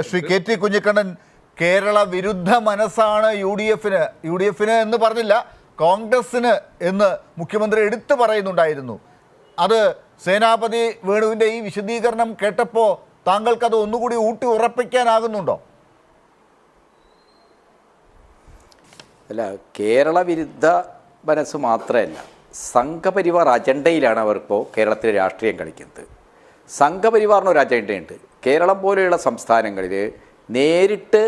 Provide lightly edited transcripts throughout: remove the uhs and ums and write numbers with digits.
Shri K T Kunhikannan, Kerala വിരുദ്ധ മനസ്സാണ് U D എഫിന് എന്ന് പറഞ്ഞില്ല, കോൺഗ്രസിന് എന്ന് മുഖ്യമന്ത്രി എടുത്തു പറയുന്നുണ്ടായിരുന്നു. അത് സേനാപതി വേണുവിൻ്റെ ഈ വിശദീകരണം കേട്ടപ്പോൾ താങ്കൾക്കത് ഒന്നുകൂടി ഊട്ടി ഉറപ്പിക്കാനാകുന്നുണ്ടോ? അല്ല, കേരള വിരുദ്ധ മനസ്സ് മാത്രമല്ല, സംഘപരിവാർ അജണ്ടയിലാണ് അവർക്കിപ്പോൾ കേരളത്തിലെ രാഷ്ട്രീയം കളിക്കുന്നത്. സംഘപരിവാറിനൊരു അജണ്ടയുണ്ട്. കേരളം പോലെയുള്ള സംസ്ഥാനങ്ങളിൽ നേരിട്ട്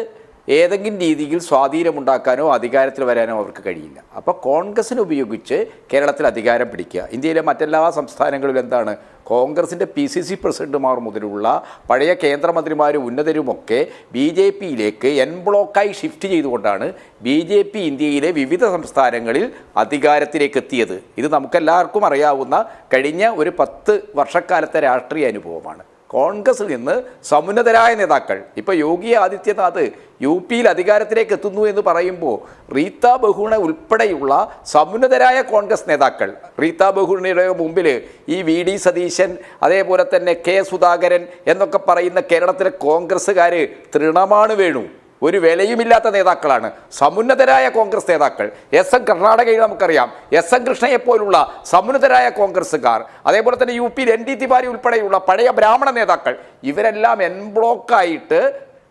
ഏതെങ്കിലും രീതിയിൽ സ്വാധീനമുണ്ടാക്കാനോ അധികാരത്തിൽ വരാനോ അവർക്ക് കഴിയില്ല. അപ്പോൾ കോൺഗ്രസിനെ ഉപയോഗിച്ച് കേരളത്തിൽ അധികാരം പിടിക്കുക. ഇന്ത്യയിലെ മറ്റെല്ലാ സംസ്ഥാനങ്ങളിലും എന്താണ്, കോൺഗ്രസിൻ്റെ PCC പ്രസിഡന്റുമാർ മുതലുള്ള പഴയ കേന്ദ്രമന്ത്രിമാരും ഉന്നതരുമൊക്കെ BJPയിലേക്ക് എൻ ബ്ലോക്കായി ഷിഫ്റ്റ് ചെയ്തുകൊണ്ടാണ് BJP ഇന്ത്യയിലെ വിവിധ സംസ്ഥാനങ്ങളിൽ അധികാരത്തിലേക്ക് എത്തിയത്. ഇത് നമുക്കെല്ലാവർക്കും അറിയാവുന്ന കഴിഞ്ഞ ഒരു 10 വർഷക്കാലത്തെ രാഷ്ട്രീയ അനുഭവമാണ്. കോൺഗ്രസിൽ നിന്ന് സമുന്നതരായ നേതാക്കൾ, ഇപ്പോൾ യോഗി ആദിത്യനാഥ് UPയിൽ അധികാരത്തിലേക്ക് എത്തുന്നു എന്ന് പറയുമ്പോൾ റീത്ത ബഹുഗുണ ഉൾപ്പെടെയുള്ള സമുന്നതരായ കോൺഗ്രസ് നേതാക്കൾ, റീത്ത ബഹുഗുണയുടെ മുമ്പിൽ ഈ VD സതീശൻ, അതേപോലെ തന്നെ K സുധാകരൻ എന്നൊക്കെ പറയുന്ന കേരളത്തിലെ കോൺഗ്രസ്സുകാർ തൃണമാണ് വേണു, ഒരു വിലയുമില്ലാത്ത നേതാക്കളാണ്, സമുന്നതരായ കോൺഗ്രസ് നേതാക്കൾ. SM കർണാടകയിൽ നമുക്കറിയാം, SM കൃഷ്ണയെപ്പോലുള്ള സമുന്നതരായ കോൺഗ്രസ്സുകാർ, അതേപോലെ തന്നെ UPയിൽ ND തിവാരി ഉൾപ്പെടെയുള്ള പഴയ ബ്രാഹ്മണ നേതാക്കൾ, ഇവരെല്ലാം എൻ ബ്ലോക്കായിട്ട്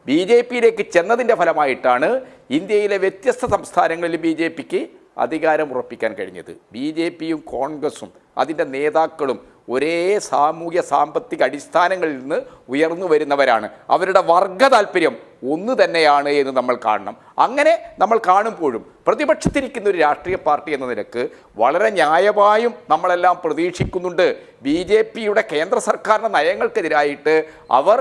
BJPയിലേക്ക് ചെന്നതിൻ്റെ ഫലമായിട്ടാണ് ഇന്ത്യയിലെ വ്യത്യസ്ത സംസ്ഥാനങ്ങളിൽ BJPക്ക് അധികാരം ഉറപ്പിക്കാൻ കഴിഞ്ഞത്. BJPയും കോൺഗ്രസും അതിൻ്റെ നേതാക്കളും ഒരേ സാമൂഹ്യ സാമ്പത്തിക അടിസ്ഥാനങ്ങളിൽ നിന്ന് ഉയർന്നു വരുന്നവരാണ്. അവരുടെ വർഗ താല്പര്യം ഒന്ന് തന്നെയാണ് എന്ന് നമ്മൾ കാണണം. അങ്ങനെ നമ്മൾ കാണുമ്പോഴും പ്രതിപക്ഷത്തിരിക്കുന്ന ഒരു രാഷ്ട്രീയ പാർട്ടി എന്ന നിലക്ക് വളരെ ന്യായമായും നമ്മളെല്ലാം പ്രതീക്ഷിക്കുന്നുണ്ട് BJPയുടെ കേന്ദ്ര സർക്കാരിൻ്റെ നയങ്ങൾക്കെതിരായിട്ട് അവർ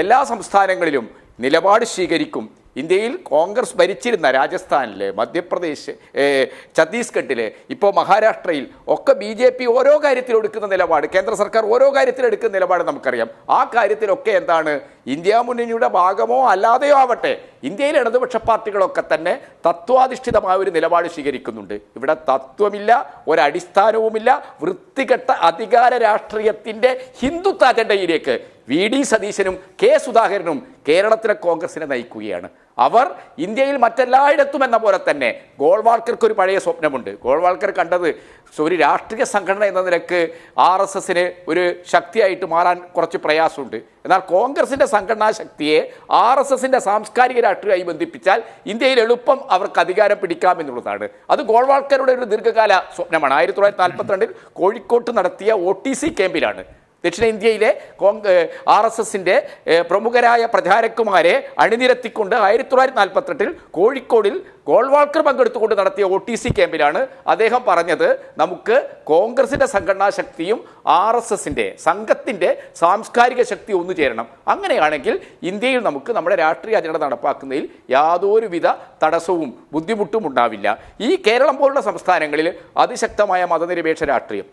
എല്ലാ സംസ്ഥാനങ്ങളിലും നിലപാട് സ്വീകരിക്കും. ഇന്ത്യയിൽ കോൺഗ്രസ് ഭരിച്ചിരുന്ന രാജസ്ഥാനിൽ, മധ്യപ്രദേശ്, ഛത്തീസ്ഗഡിൽ, ഇപ്പോൾ മഹാരാഷ്ട്രയിൽ ഒക്കെ BJP ഓരോ കാര്യത്തിൽ എടുക്കുന്ന നിലപാട്, കേന്ദ്ര സർക്കാർ ഓരോ കാര്യത്തിൽ എടുക്കുന്ന നിലപാട് നമുക്കറിയാം. ആ കാര്യത്തിലൊക്കെ എന്താണ്, ഇന്ത്യ മുന്നണിയുടെ ഭാഗമോ അല്ലാതെയോ ആവട്ടെ, ഇന്ത്യയിലെ ഇടതുപക്ഷ പാർട്ടികളൊക്കെ തന്നെ തത്വാധിഷ്ഠിതമായ ഒരു നിലപാട് സ്വീകരിക്കുന്നുണ്ട്. ഇവിടെ തത്വമില്ല, ഒരടിസ്ഥാനവുമില്ല. വൃത്തികെട്ട അധികാര രാഷ്ട്രീയത്തിൻ്റെ ഹിന്ദുത്വ അജണ്ടയിലേക്ക് VD സതീശനും K സുധാകരനും കേരളത്തിലെ കോൺഗ്രസിനെ നയിക്കുകയാണ്. അവർ ഇന്ത്യയിൽ മറ്റെല്ലായിടത്തും എന്ന പോലെ തന്നെ ഗോൾവാൾക്കർക്ക് ഒരു പഴയ സ്വപ്നമുണ്ട്. ഗോൾവാൾക്കർ കണ്ടത് ഒരു രാഷ്ട്രീയ സംഘടന എന്ന നിലക്ക് RSSന് ഒരു ശക്തിയായിട്ട് മാറാൻ കുറച്ച് പ്രയാസമുണ്ട്. എന്നാൽ കോൺഗ്രസിൻ്റെ സംഘടനാ ശക്തിയെ RSSൻ്റെ സാംസ്കാരിക രാഷ്ട്രീയമായി ബന്ധിപ്പിച്ചാൽ ഇന്ത്യയിൽ എളുപ്പം അവർക്ക് അധികാരം പിടിക്കാമെന്നുള്ളതാണ്. അത് ഗോൾവാൾക്കറുടെ ഒരു ദീർഘകാല സ്വപ്നമാണ്. 1942 കോഴിക്കോട്ട് നടത്തിയ OTC ക്യാമ്പിലാണ് ദക്ഷിണേന്ത്യയിലെ RSSൻ്റെ പ്രമുഖരായ പ്രചാരകുമാരെ അണിനിരത്തിക്കൊണ്ട് 1948 കോഴിക്കോടിൽ ഗോൾവാൾക്കർ പങ്കെടുത്തുകൊണ്ട് നടത്തിയ OTC ക്യാമ്പിലാണ് അദ്ദേഹം പറഞ്ഞത്, നമുക്ക് കോൺഗ്രസിൻ്റെ സംഘടനാ ശക്തിയും RSSൻ്റെ സംഘത്തിൻ്റെ സാംസ്കാരിക ശക്തി ഒന്നു ചേരണം. അങ്ങനെയാണെങ്കിൽ ഇന്ത്യയിൽ നമുക്ക് നമ്മുടെ രാഷ്ട്രീയ അജണ്ട നടപ്പാക്കുന്നതിൽ യാതൊരുവിധ തടസ്സവും ബുദ്ധിമുട്ടും ഉണ്ടാവില്ല. ഈ കേരളം പോലുള്ള സംസ്ഥാനങ്ങളിൽ അതിശക്തമായ മതനിരപേക്ഷ രാഷ്ട്രീയം,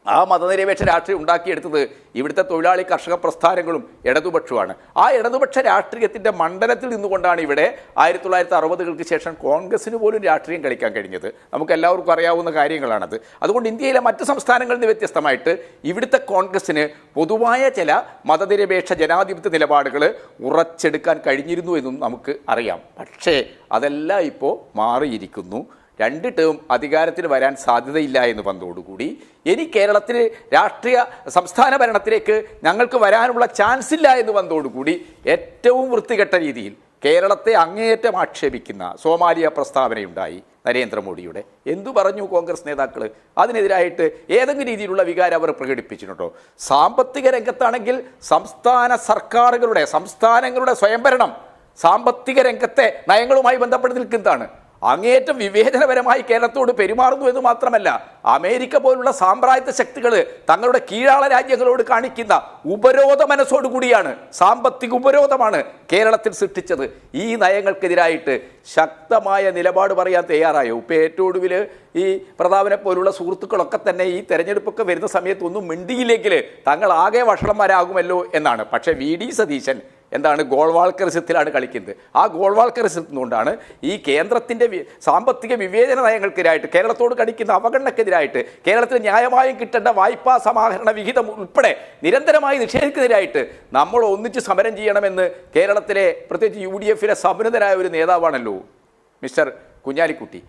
ആ മതനിരപേക്ഷ രാഷ്ട്രീയം ഉണ്ടാക്കിയെടുത്തത് ഇവിടുത്തെ തൊഴിലാളി കർഷക പ്രസ്ഥാനങ്ങളും ഇടതുപക്ഷവുമാണ്. ആ ഇടതുപക്ഷ രാഷ്ട്രീയത്തിൻ്റെ മണ്ഡലത്തിൽ നിന്നുകൊണ്ടാണ് ഇവിടെ 1960-കൾക്ക് ശേഷം കോൺഗ്രസിന് പോലും രാഷ്ട്രീയം കളിക്കാൻ കഴിഞ്ഞത്. നമുക്ക് എല്ലാവർക്കും അറിയാവുന്ന കാര്യങ്ങളാണത്. അതുകൊണ്ട് ഇന്ത്യയിലെ മറ്റ് സംസ്ഥാനങ്ങളിൽ നിന്ന് വ്യത്യസ്തമായിട്ട് ഇവിടുത്തെ കോൺഗ്രസിന് പൊതുവായ ചില മതനിരപേക്ഷ ജനാധിപത്യ നിലപാടുകൾ ഉറച്ചെടുക്കാൻ കഴിഞ്ഞിരുന്നു എന്നും നമുക്ക് അറിയാം. പക്ഷേ അതെല്ലാം ഇപ്പോൾ മാറിയിരിക്കുന്നു. 2 ടേം അധികാരത്തിൽ വരാൻ സാധ്യതയില്ല എന്ന് വന്നതോടുകൂടി ഇനി കേരളത്തിൽ രാഷ്ട്രീയ സംസ്ഥാന ഭരണത്തിലേക്ക് ഞങ്ങൾക്ക് വരാനുള്ള ചാൻസ് ഇല്ല എന്ന് വന്നതോടുകൂടി ഏറ്റവും വൃത്തികെട്ട രീതിയിൽ കേരളത്തെ അങ്ങേയറ്റം ആക്ഷേപിക്കുന്ന സോമാലിയ പ്രസ്താവനയുണ്ടായി നരേന്ദ്രമോദിയുടെ. എന്തു പറഞ്ഞു കോൺഗ്രസ് നേതാക്കൾ? അതിനെതിരായിട്ട് ഏതെങ്കിലും രീതിയിലുള്ള വികാരം അവർ പ്രകടിപ്പിച്ചിട്ടുണ്ടോ? സാമ്പത്തിക രംഗത്താണെങ്കിൽ സംസ്ഥാനങ്ങളുടെ സ്വയംഭരണം സാമ്പത്തിക രംഗത്തെ നയങ്ങളുമായി ബന്ധപ്പെട്ട് നിൽക്കുന്നതാണ്. അങ്ങേയറ്റം വിവേചനപരമായി കേരളത്തോട് പെരുമാറുന്നു എന്ന് മാത്രമല്ല, അമേരിക്ക പോലുള്ള സാമ്രാജ്യത്വ ശക്തികൾ തങ്ങളുടെ കീഴാള രാജ്യങ്ങളോട് കാണിക്കുന്ന ഉപരോധ മനസ്സോടുകൂടിയാണ്, സാമ്പത്തിക ഉപരോധമാണ് കേരളത്തിൽ സൃഷ്ടിച്ചത്. ഈ നയങ്ങൾക്കെതിരായിട്ട് ശക്തമായ നിലപാട് പറയാൻ തയ്യാറായോ? ഇപ്പോൾ ഏറ്റവും ഒടുവിൽ ഈ പ്രതാപനെ പോലുള്ള സുഹൃത്തുക്കളൊക്കെ തന്നെ ഈ തെരഞ്ഞെടുപ്പൊക്കെ വരുന്ന സമയത്ത് ഒന്നും മിണ്ടിയില്ലെങ്കിൽ തങ്ങൾ ആകെ വഷളന്മാരാകുമല്ലോ എന്നാണ്. പക്ഷേ VD സതീശൻ എന്താണ് ഗോൾവാൾക്കറിസത്തിലാണ് കളിക്കുന്നത്. ആ ഗോൾവാൾക്കറിസത്തിൽ കൊണ്ടാണ് ഈ കേന്ദ്രത്തിൻ്റെ സാമ്പത്തിക വിവേചന നയങ്ങൾക്കെതിരായിട്ട് കേരളത്തോട് കടിക്കുന്ന അവഗണനക്കെതിരായിട്ട് കേരളത്തിന് ന്യായമായും കിട്ടേണ്ട വായ്പാ സമാഹരണ വിഹിതം ഉൾപ്പെടെ നിരന്തരമായി നിഷേധിക്കുന്നതിനായിട്ട് നമ്മൾ ഒന്നിച്ച് സമരം ചെയ്യണമെന്ന് കേരളത്തിലെ പ്രത്യേകിച്ച് UDF-ലെ സമുന്നതനായ ഒരു നേതാവാണല്ലോ മിസ്റ്റർ കുഞ്ഞാലിക്കുട്ടി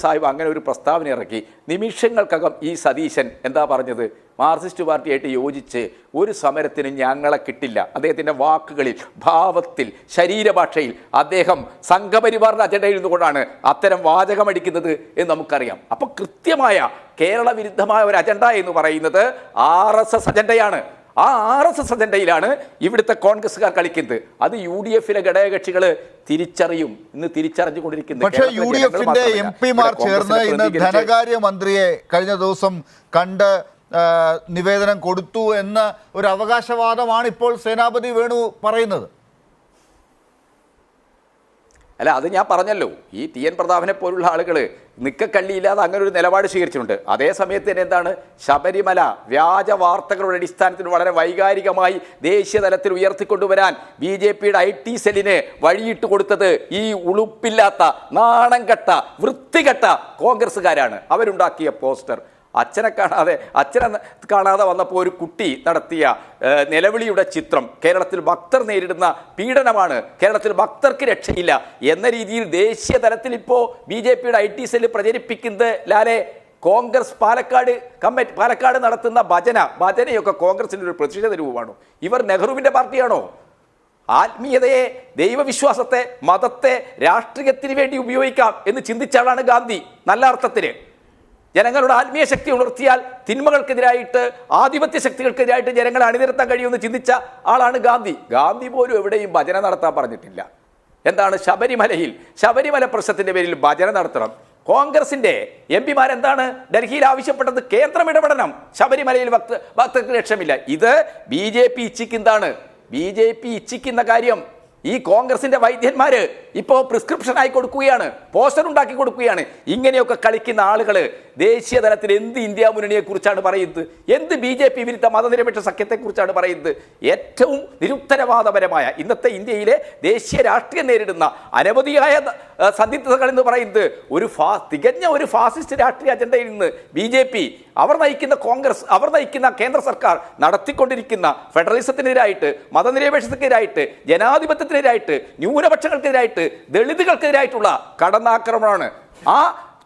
സാഹിബ് അങ്ങനെ ഒരു പ്രസ്താവന ഇറക്കി. നിമിഷങ്ങൾക്കകം ഈ സതീശൻ എന്താ പറഞ്ഞത്? മാർക്സിസ്റ്റ് പാർട്ടിയായിട്ട് യോജിച്ച് ഒരു സമരത്തിന് ഞങ്ങളെ കിട്ടില്ല. അദ്ദേഹത്തിൻ്റെ വാക്കുകളിൽ, ഭാവത്തിൽ, ശരീരഭാഷയിൽ അദ്ദേഹം സംഘപരിവാറിൻ്റെ അജണ്ടയിൽ നിന്നുകൊണ്ടാണ് അത്തരം വാചകമടിക്കുന്നത് എന്ന് നമുക്കറിയാം. അപ്പോൾ കൃത്യമായ കേരള വിരുദ്ധമായ ഒരു അജണ്ട എന്ന് പറയുന്നത് RSS അജണ്ടയാണ്. ആ RSS അജണ്ടയിലാണ് ഇവിടുത്തെ കോൺഗ്രസ്സുകാർ കളിക്കുന്നത്. അത് UDF-ലെ ഘടകകക്ഷികൾ തിരിച്ചറിയും, ഇന്ന് തിരിച്ചറിഞ്ഞുകൊണ്ടിരിക്കുന്നത്. പക്ഷേ UDF-ന്റെ MP-മാർ ചേർന്ന് ഇന്ന് ധനകാര്യമന്ത്രിയെ കഴിഞ്ഞ ദിവസം കണ്ട് നിവേദനം കൊടുത്തു എന്ന ഒരു അവകാശവാദമാണ് ഇപ്പോൾ സേനാപതി വേണു പറയുന്നത്. അല്ല, അത് ഞാൻ പറഞ്ഞല്ലോ, ഈ TN പ്രതാപനെ പോലുള്ള ആളുകൾ നിക്കക്കള്ളിയില്ലാതെ അങ്ങനെ ഒരു നിലപാട് സ്വീകരിച്ചിട്ടുണ്ട്. അതേ സമയത്ത് തന്നെ എന്താണ് ശബരിമല വ്യാജ വാർത്തകളുടെ അടിസ്ഥാനത്തിൽ വളരെ വൈകാരികമായി ദേശീയ തലത്തിൽ ഉയർത്തിക്കൊണ്ടുവരാൻ BJP-യുടെ IT സെല്ലിന് വഴിയിട്ട് കൊടുത്തത് ഈ ഉളുപ്പില്ലാത്ത, നാണം കെട്ട, വൃത്തികെട്ട കോൺഗ്രസ്സുകാരാണ്. അവരുണ്ടാക്കിയ പോസ്റ്റർ അച്ഛനെ കാണാതെ വന്നപ്പോൾ ഒരു കുട്ടി നടത്തിയ നിലവിളിയുടെ ചിത്രം, കേരളത്തിൽ ഭക്തർ നേരിടുന്ന പീഡനമാണ്, കേരളത്തിൽ ഭക്തർക്ക് രക്ഷയില്ല എന്ന രീതിയിൽ ദേശീയ തലത്തിൽ ഇപ്പോൾ BJP-യുടെ IT സെല്ല് പ്രചരിപ്പിക്കുന്നത് ലാലെ കോൺഗ്രസ് പാലക്കാട് നടത്തുന്ന ഭജനയൊക്കെ കോൺഗ്രസിൻ്റെ ഒരു പ്രതിഷേധ രൂപമാണോ? ഇവർ നെഹ്റുവിൻ്റെ പാർട്ടിയാണോ? ആത്മീയതയെ, ദൈവവിശ്വാസത്തെ, മതത്തെ രാഷ്ട്രീയത്തിന് വേണ്ടി ഉപയോഗിക്കാം എന്ന് ചിന്തിച്ച ആളാണ് ഗാന്ധി. നല്ല അർത്ഥത്തിന് ജനങ്ങളുടെ ആത്മീയ ശക്തി ഉണർത്തിയാൽ തിന്മകൾക്കെതിരായിട്ട്, ആധിപത്യ ശക്തികൾക്കെതിരായിട്ട് ജനങ്ങളെ അണിനിരത്താൻ കഴിയുമെന്ന് ചിന്തിച്ച ആളാണ് ഗാന്ധി പോലും എവിടെയും ഭജന നടത്താൻ പറഞ്ഞിട്ടില്ല. എന്താണ് ശബരിമല പ്രശ്നത്തിൻ്റെ പേരിൽ ഭജന നടത്തണം. കോൺഗ്രസിൻ്റെ MP-മാരെന്താണ് ഡൽഹിയിൽ ആവശ്യപ്പെട്ടത്? കേന്ദ്രം ഇടപെടണം, ശബരിമലയിൽ ഭക്തർക്ക് രക്ഷമില്ല. ഇത് BJP ഇച്ഛിക്കുന്ന കാര്യം ഈ കോൺഗ്രസിൻ്റെ വൈദ്യന്മാർ ഇപ്പോൾ പ്രിസ്ക്രിപ്ഷനായി കൊടുക്കുകയാണ്, പോസ്റ്റർ ഉണ്ടാക്കി കൊടുക്കുകയാണ്. ഇങ്ങനെയൊക്കെ കളിക്കുന്ന ആളുകൾ ദേശീയ തലത്തിൽ എന്ത് ഇന്ത്യ മുന്നണിയെക്കുറിച്ചാണ് പറയുന്നത്? എന്ത് BJP വിരുദ്ധ മതനിരപേക്ഷ സഖ്യത്തെക്കുറിച്ചാണ് പറയുന്നത്? ഏറ്റവും നിരുത്തരവാദപരമായ ഇന്നത്തെ ഇന്ത്യയിലെ ദേശീയ രാഷ്ട്രീയം നേരിടുന്ന അനവധിയായ സന്ദിഗ്ധതകൾ എന്ന് പറയുന്നത് തികഞ്ഞ ഒരു ഫാസിസ്റ്റ് രാഷ്ട്രീയ അജണ്ടയിൽ നിന്ന് BJP, അവർ നയിക്കുന്ന കോൺഗ്രസ്, അവർ നയിക്കുന്ന കേന്ദ്ര സർക്കാർ നടത്തിക്കൊണ്ടിരിക്കുന്ന ഫെഡറലിസത്തിനെതിരായിട്ട്, മതനിരപേക്ഷതക്കെതിരായിട്ട്, ജനാധിപത്യത്തിനെതിരായിട്ട്, ന്യൂനപക്ഷങ്ങൾക്കെതിരായിട്ട്, ദളിതുകൾക്കെതിരായിട്ടുള്ള കടന്നാക്രമണമാണ്. ആ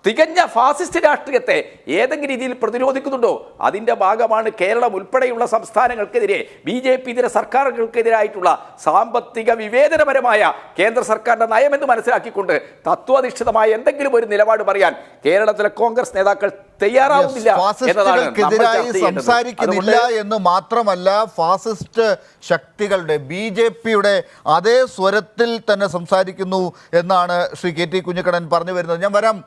തികഞ്ഞ ഫാസിസ്റ്റ് രാഷ്ട്രീയത്തെ ഏതെങ്കിലും രീതിയിൽ പ്രതിരോധിക്കുന്നുണ്ടോ? അതിൻ്റെ ഭാഗമാണ് കേരളം ഉൾപ്പെടെയുള്ള സംസ്ഥാനങ്ങൾക്കെതിരെ BJP-ഇതര സർക്കാരുകൾക്കെതിരായിട്ടുള്ള സാമ്പത്തിക വിവേചനപരമായ കേന്ദ്ര സർക്കാരിൻ്റെ നയമെന്ന് മനസ്സിലാക്കിക്കൊണ്ട് തത്വാധിഷ്ഠിതമായ എന്തെങ്കിലും ഒരു നിലപാട് പറയാൻ കേരളത്തിലെ കോൺഗ്രസ് നേതാക്കൾ തയ്യാറാവുന്നില്ല ഫാസിസ്റ്റുകൾക്കെതിരായി സംസാരിക്കുന്നില്ല എന്ന് മാത്രമല്ല, ഫാസിസ്റ്റ് ശക്തികളുടെ BJP-യുടെ അതേ സ്വരത്തിൽ തന്നെ സംസാരിക്കുന്നു എന്നാണ് ശ്രീ KT കുഞ്ഞിക്കണ്ണൻ പറഞ്ഞു വരുന്നത്. ഞാൻ വരാം